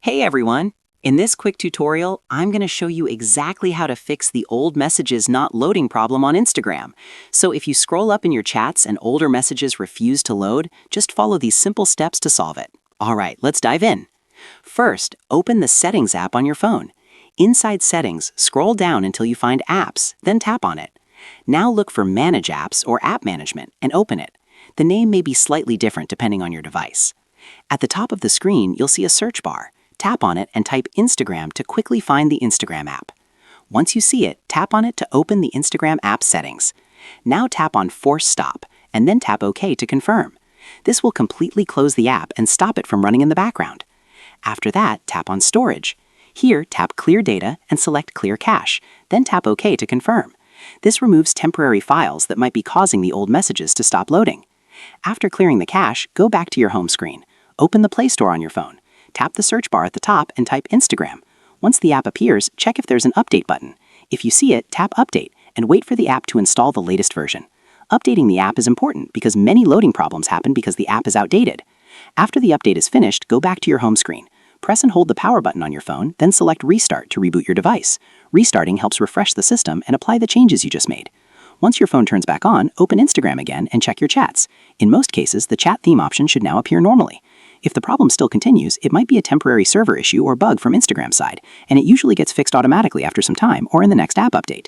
Hey everyone! In this quick tutorial, I'm going to show you exactly how to fix the old messages not loading problem on Instagram. So if you scroll up in your chats and older messages refuse to load, just follow these simple steps to solve it. Alright, let's dive in. First, open the Settings app on your phone. Inside Settings, scroll down until you find Apps, then tap on it. Now look for Manage Apps or App Management and open it. The name may be slightly different depending on your device. At the top of the screen, you'll see a search bar. Tap on it and type Instagram to quickly find the Instagram app. Once you see it, tap on it to open the Instagram app settings. Now tap on Force Stop, and then tap OK to confirm. This will completely close the app and stop it from running in the background. After that, tap on Storage. Here, tap Clear Data and select Clear Cache, then tap OK to confirm. This removes temporary files that might be causing the old messages to stop loading. After clearing the cache, go back to your home screen. Open the Play Store on your phone. Tap the search bar at the top and type Instagram. Once the app appears, check if there's an update button. If you see it, tap Update and wait for the app to install the latest version. Updating the app is important because many loading problems happen because the app is outdated. After the update is finished, go back to your home screen. Press and hold the power button on your phone, then select Restart to reboot your device. Restarting helps refresh the system and apply the changes you just made. Once your phone turns back on, open Instagram again and check your chats. In most cases, the chat theme option should now appear normally. If the problem still continues, it might be a temporary server issue or bug from Instagram's side, and it usually gets fixed automatically after some time or in the next app update.